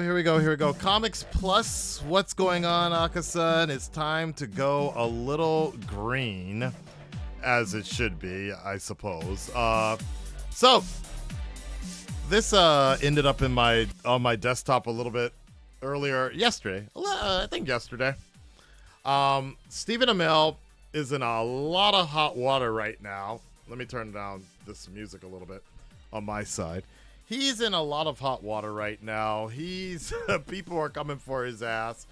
Here we go. Comics Plus, what's going on, Akasan? It's time to go a little green, as it should be, I suppose. So this ended up on my desktop a little bit earlier yesterday. I think yesterday. Stephen Amell is in a lot of hot water right now. Let me turn down this music a little bit on my side. He's in a lot of hot water right now. People are coming for his ass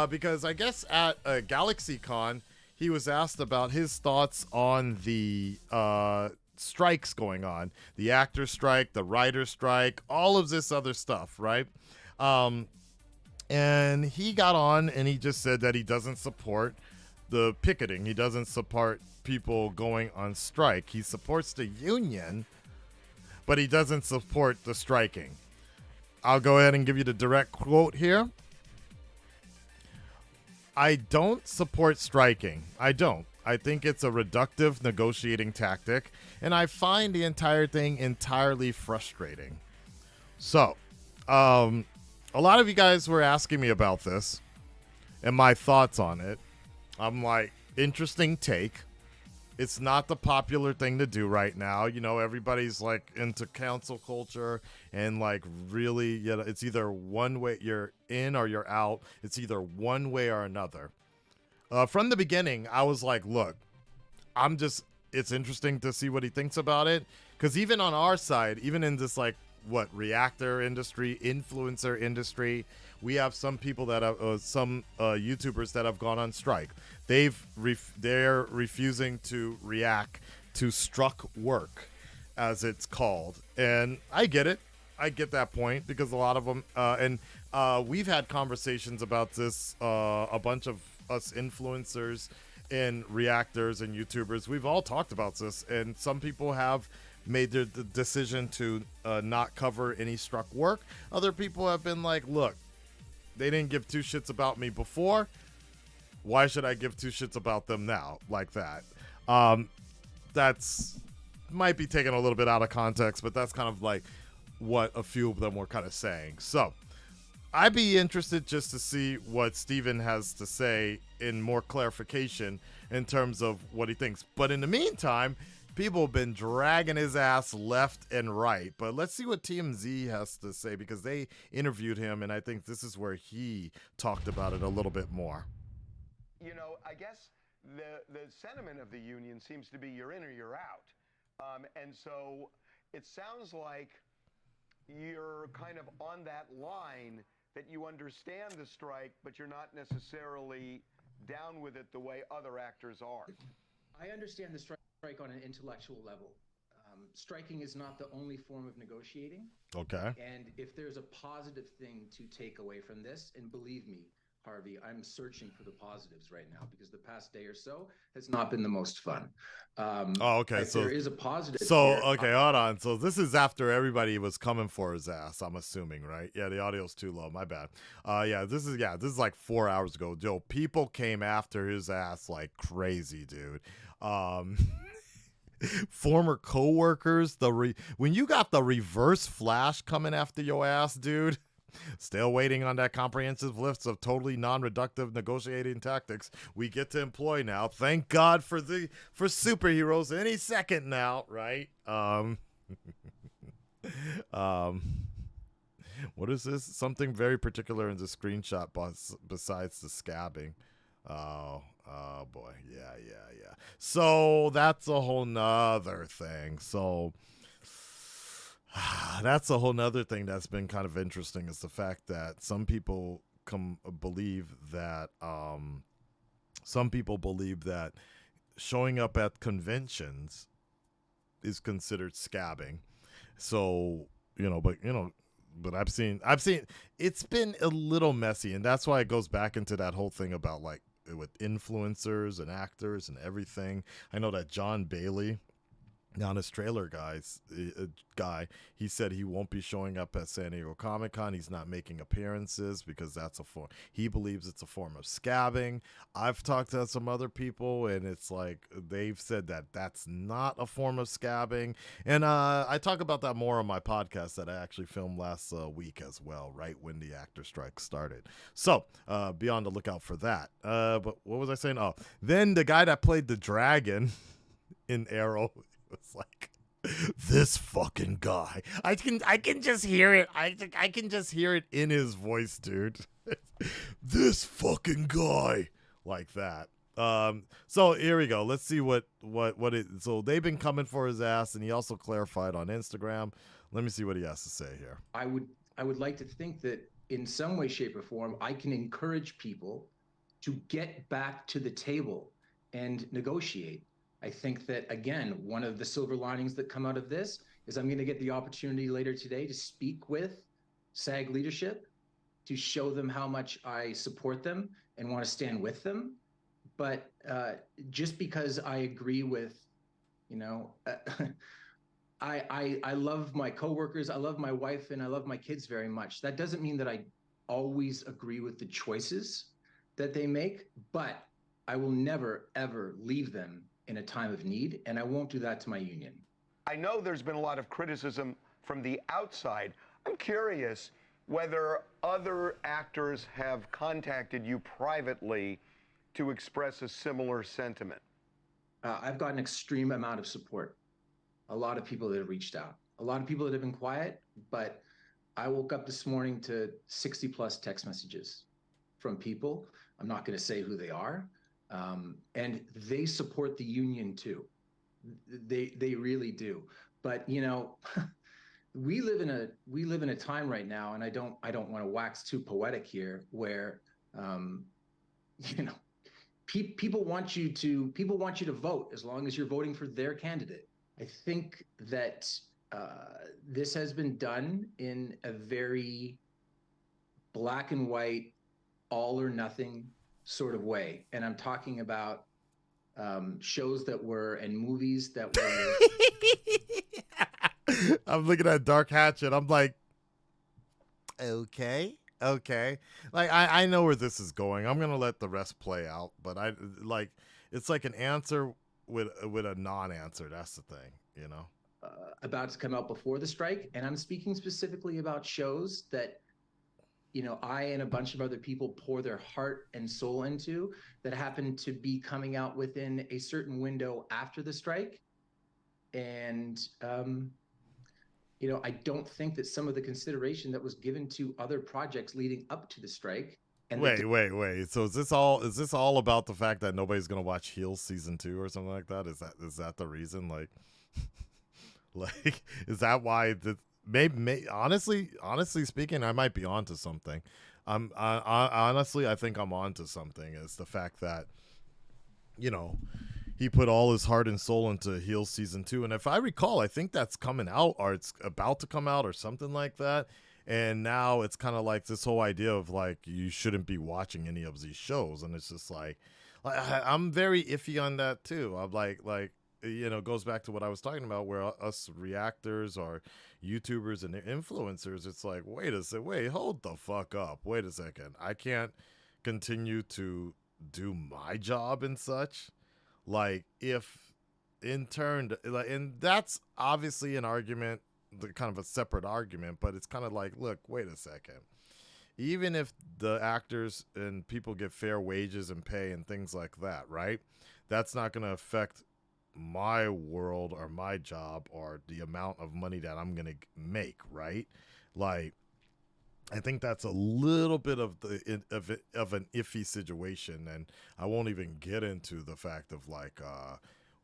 because I guess at GalaxyCon he was asked about his thoughts on the strikes going on, the actor strike, the writer strike, all of this other stuff, right? And he got on and he just said that he doesn't support the picketing. He doesn't support people going on strike. He supports the union, but he doesn't support the striking. I'll go ahead and give you the direct quote here. I don't support striking. I don't. I think it's a reductive negotiating tactic, and I find the entire thing entirely frustrating. So, a lot of you guys were asking me about this and my thoughts on it. I'm like, interesting take. It's not the popular thing to do right now. You know, everybody's like into cancel culture and like really, you know, it's either one way, you're in or you're out. It's either one way or another. From the beginning, I was like, look, it's interesting to see what he thinks about it. Because even on our side, even in this like, reactor industry, influencer industry, we have some people that have some YouTubers that have gone on strike. They're refusing to react to struck work, as it's called, and I get it. I get that point because a lot of them and we've had conversations about this. A bunch of us influencers and reactors and YouTubers, we've all talked about this, and some people have made the decision to not cover any struck work. Other people have been like, look, they didn't give two shits about me before. Why should I give two shits about them now? Like that. That's might be taken a little bit out of context, but that's kind of like what a few of them were kind of saying. So I'd be interested just to see what Steven has to say in more clarification in terms of what he thinks. But in the meantime, people have been dragging his ass left and right. But let's see what TMZ has to say, because they interviewed him, and I think this is where he talked about it a little bit more. You know, I guess the sentiment of the union seems to be you're in or you're out. And so it sounds like you're kind of on that line that you understand the strike, but you're not necessarily down with it the way other actors are. I understand the strike on an intellectual level. Striking is not the only form of negotiating. Okay. And if there's a positive thing to take away from this, and believe me, Harvey, I'm searching for the positives right now, because the past day or so has not been the most fun. Okay. So there is a positive. So, here. okay, hold on. So this is after everybody was coming for his ass, I'm assuming, right? Yeah, the audio's too low. My bad. This is like 4 hours ago. Joe, people came after his ass like crazy, dude. Former coworkers, when you got the reverse flash coming after your ass, dude. Still waiting on that comprehensive list of totally non-reductive negotiating tactics we get to employ now. Thank God for superheroes any second now, right? What is this? Something very particular in the screenshot besides the scabbing. Oh boy. Yeah. So that's a whole nother thing. So that's a whole nother thing that's been kind of interesting, is the fact that some people believe that showing up at conventions is considered scabbing. So, but I've seen it's been a little messy, and that's why it goes back into that whole thing about like with influencers and actors and everything. I know that John Bailey Honest Trailer guy, he said he won't be showing up at San Diego Comic-Con. He's not making appearances because that's a form. He believes it's a form of scabbing. I've talked to some other people, and it's like they've said that that's not a form of scabbing. And I talk about that more on my podcast that I actually filmed last week as well, right when the actor strike started. So be on the lookout for that. But what was I saying? Oh, then the guy that played the dragon in Arrow was like, this fucking guy. I can just hear it. I can just hear it in his voice, dude. This fucking guy, like that. So here we go. Let's see what it. So they've been coming for his ass, and he also clarified on Instagram. Let me see what he has to say here. I would like to think that in some way, shape, or form, I can encourage people to get back to the table and negotiate. I think that, again, one of the silver linings that come out of this is I'm going to get the opportunity later today to speak with SAG leadership, to show them how much I support them and want to stand with them. But just because I agree with, I love my coworkers, I love my wife, and I love my kids very much. That doesn't mean that I always agree with the choices that they make, but I will never, ever leave them in a time of need, and I won't do that to my union. I know there's been a lot of criticism from the outside. I'm curious whether other actors have contacted you privately to express a similar sentiment. I've got an extreme amount of support. A lot of people that have reached out, a lot of people that have been quiet, but I woke up this morning to 60 plus text messages from people. I'm not going to say who they are. And they support the union too. They really do. But we live in a time right now, and I don't want to wax too poetic here, where people want you to vote as long as you're voting for their candidate. I think that this has been done in a very black and white, all or nothing sort of way. And I'm talking about shows that were and movies that were. I'm looking at Dark Hatchet. I'm like, okay. Like I know where this is going. I'm gonna let the rest play out, but it's like an answer with a non-answer. That's the thing, about to come out before the strike, and I'm speaking specifically about shows that I and a bunch of other people pour their heart and soul into, that happen to be coming out within a certain window after the strike. And, I don't think that some of the consideration that was given to other projects leading up to the strike. And wait. So is this all about the fact that nobody's going to watch Heels season 2 or something like that? Is that the reason? Like, is that why maybe honestly speaking, I might be onto something. Honestly, I think I'm onto something. Is the fact that, he put all his heart and soul into Heels season 2, and if I recall, I think that's coming out, or it's about to come out, or something like that. And now it's kind of like this whole idea of like you shouldn't be watching any of these shows, and it's just like I'm very iffy on that too. I'm like. It goes back to what I was talking about, where us reactors or YouTubers and influencers, it's like, wait, hold the fuck up. Wait a second. I can't continue to do my job and such. Like, if in turn, and that's obviously an argument, kind of a separate argument, but it's kind of like, look, wait a second. Even if the actors and people get fair wages and pay and things like that, right? That's not going to affect my world or my job or the amount of money that I'm gonna make, right? Like, I think that's a little bit of an iffy situation, and I won't even get into the fact of like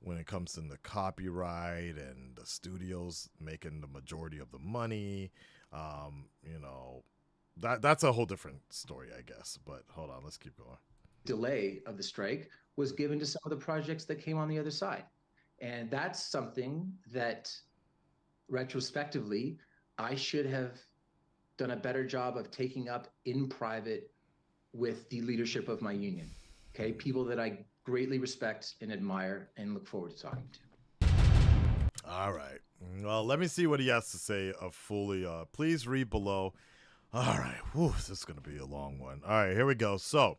when it comes to the copyright and the studios making the majority of the money. That's a whole different story, I guess. But hold on, let's keep going. Delay of the strike was given to some of the projects that came on the other side. And that's something that retrospectively, I should have done a better job of taking up in private with the leadership of my union. Okay, people that I greatly respect and admire and look forward to talking to. All right. Well, let me see what he has to say of fully. Please read below. All right. Whew, this is going to be a long one. All right, here we go. So,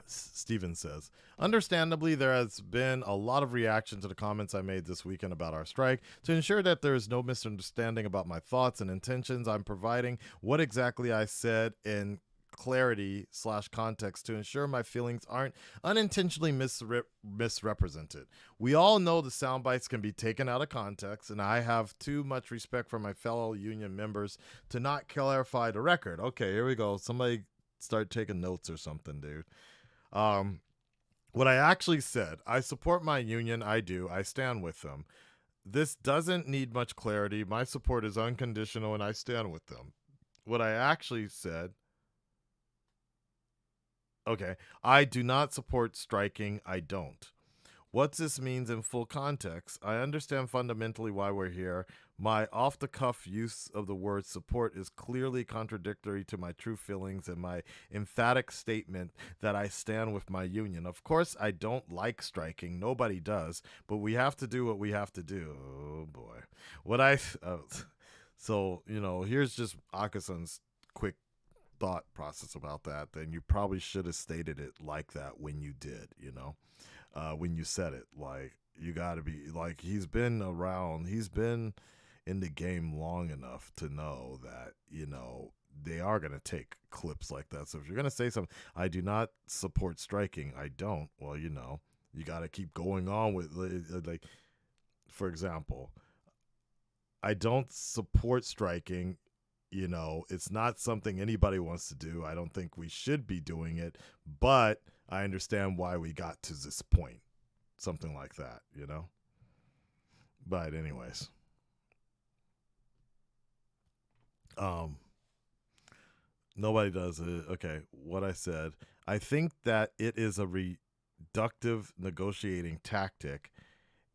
Steven says, understandably, there has been a lot of reaction to the comments I made this weekend about our strike. To ensure that there is no misunderstanding about my thoughts and intentions, I'm providing what exactly I said in clarity/context to ensure my feelings aren't unintentionally misrepresented. We all know the sound bites can be taken out of context, and I have too much respect for my fellow union members to not clarify the record. Okay, here we go. Somebody start taking notes or something, dude. What I actually said, I support my union. I do. I stand with them. This doesn't need much clarity. My support is unconditional, and I stand with them. What I actually said, okay, I do not support striking. I don't. What this means in full context, I understand fundamentally why we're here. My off-the-cuff use of the word support is clearly contradictory to my true feelings and my emphatic statement that I stand with my union. Of course, I don't like striking. Nobody does. But we have to do what we have to do. Oh, boy. So, here's just Akasan's quick thought process about that. Then you probably should have stated it like that when you did, when you said it. Like, you got to be, like, he's been around. He's been in the game long enough to know that, they are going to take clips like that. So if you're going to say something, I do not support striking, I don't, well, you got to keep going on with, like, for example, I don't support striking. It's not something anybody wants to do. I don't think we should be doing it, but I understand why we got to this point. Something like that, But anyways. Nobody does it. Okay, what I said. I think that it is a reductive negotiating tactic,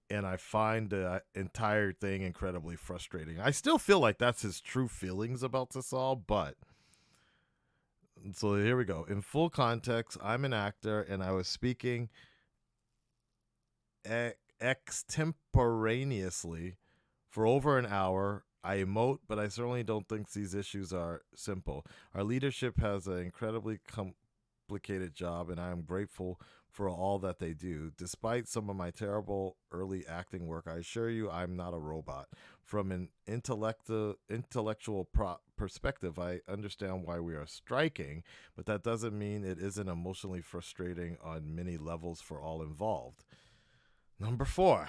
and I find the entire thing incredibly frustrating. I still feel like that's his true feelings about this all, but so here we go. In full context, I'm an actor, and I was speaking extemporaneously for over an hour. I emote, but I certainly don't think these issues are simple. Our leadership has an incredibly complicated job, and I am grateful for all that they do. Despite some of my terrible early acting work, I assure you I'm not a robot. From an intellectual perspective, I understand why we are striking, but that doesn't mean it isn't emotionally frustrating on many levels for all involved. Number 4,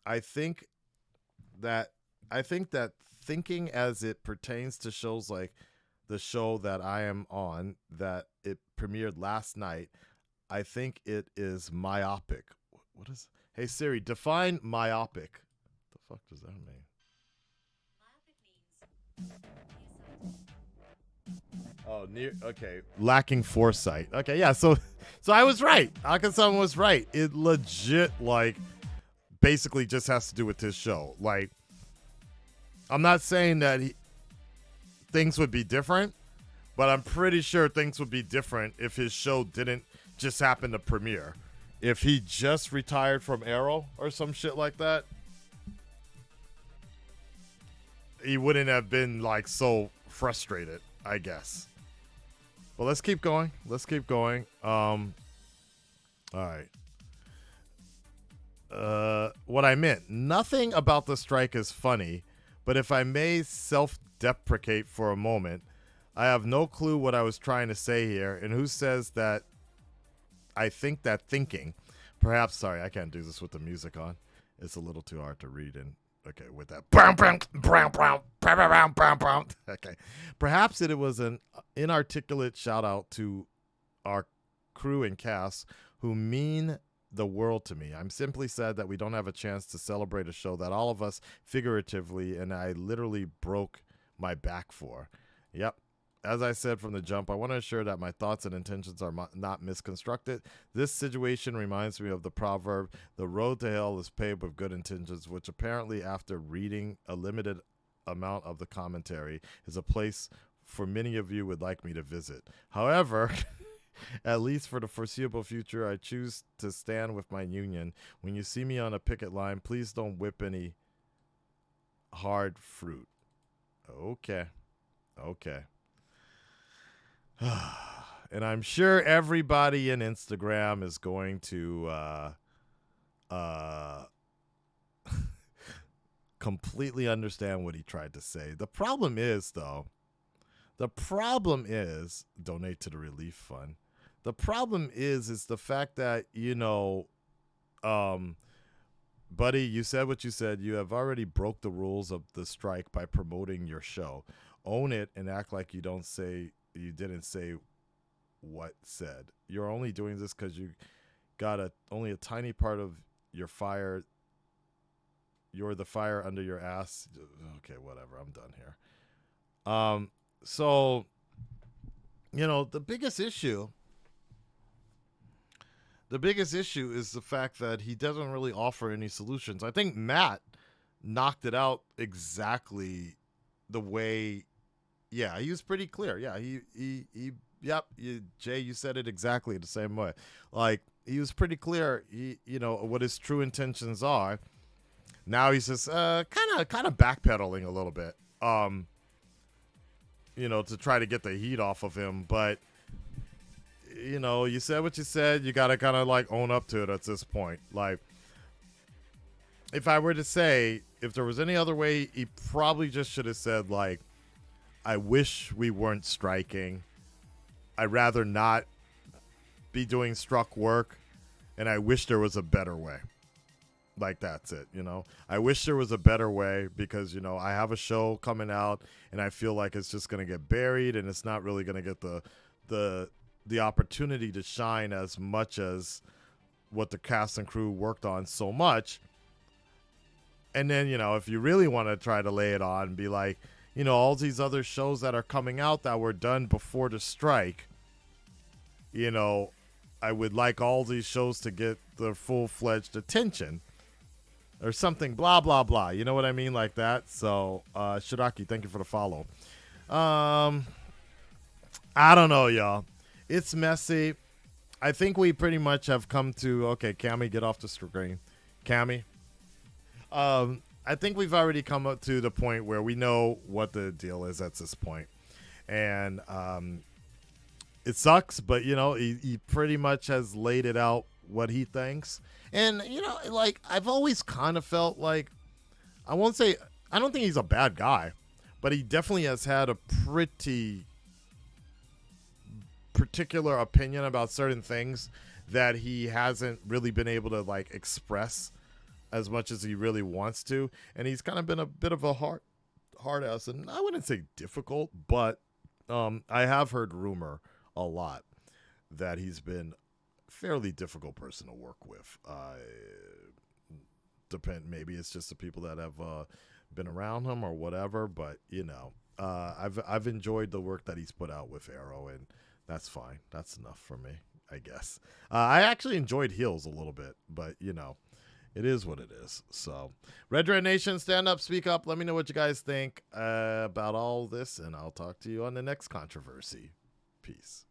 I think that thinking as it pertains to shows like the show that I am on, that it premiered last night, I think it is myopic. What is? Hey Siri, define myopic. What the fuck does that mean? Oh, okay. Lacking foresight. Okay, yeah. So I was right. Akasan was right. It legit, like, basically just has to do with this show. Like, I'm not saying that things would be different, but I'm pretty sure things would be different if his show didn't just happen to premiere. If he just retired from Arrow or some shit like that, he wouldn't have been, like, so frustrated, I guess. But let's keep going. All right. What I meant, nothing about the strike is funny, but if I may self-deprecate for a moment, I have no clue what I was trying to say here, and who says that I think that thinking, perhaps, sorry, I can't do this with the music on. It's a little too hard to read, and okay, with that. Okay. Perhaps it was an inarticulate shout out to our crew and cast who mean the world to me. I'm simply sad that we don't have a chance to celebrate a show that all of us figuratively and I literally broke my back for. Yep. As I said from the jump, I want to ensure that my thoughts and intentions are not misconstructed. This situation reminds me of the proverb, the road to hell is paved with good intentions, which apparently after reading a limited amount of the commentary is a place for many of you would like me to visit. However, At least for the foreseeable future, I choose to stand with my union. When you see me on a picket line, please don't whip any hard fruit. Okay. Okay. And I'm sure everybody in Instagram is going to completely understand what he tried to say. The problem is, though, donate to the relief fund. The problem is the fact that, buddy, you said what you said. You have already broke the rules of the strike by promoting your show. Own it and act like you didn't say what said. You're only doing this because you got only a tiny part of your fire. You're the fire under your ass. Okay, whatever. I'm done here. So, the biggest issue is the fact that he doesn't really offer any solutions. I think Matt knocked it out exactly the way. Yeah, he was pretty clear. Yeah, Jay, you said it exactly the same way. Like, he was pretty clear, what his true intentions are. Now he's just kind of backpedaling a little bit, to try to get the heat off of him. But, you said what you said. You got to kind of like own up to it at this point. Like, if I were to say, if there was any other way, he probably just should have said, like, I wish we weren't striking. I'd rather not be doing struck work, and I wish there was a better way. Like, that's it, I wish there was a better way because, I have a show coming out, and I feel like it's just going to get buried, and it's not really going to get the opportunity to shine as much as what the cast and crew worked on so much. And then, if you really want to try to lay it on, be like, all these other shows that are coming out that were done before the strike, I would like all these shows to get the full-fledged attention or something, blah, blah, blah. You know what I mean? Like that. So, Shiraki, thank you for the follow. I don't know, y'all. It's messy. I think we pretty much have come to, okay, Cammy, get off the screen. Cammy. I think we've already come up to the point where we know what the deal is at this point. And it sucks, but, he pretty much has laid it out what he thinks. And, like, I've always kind of felt like, I don't think he's a bad guy, but he definitely has had a pretty particular opinion about certain things that he hasn't really been able to, like, express as much as he really wants to. And he's kind of been a bit of a hard ass, and I wouldn't say difficult, but I have heard rumor a lot that he's been a fairly difficult person to work with. Maybe it's just the people that have been around him or whatever, but I've enjoyed the work that he's put out with Arrow, and that's fine. That's enough for me, I guess. I actually enjoyed Heels a little bit, but it is what it is. So, Red Nation, stand up, speak up. Let me know what you guys think about all this, and I'll talk to you on the next controversy. Peace.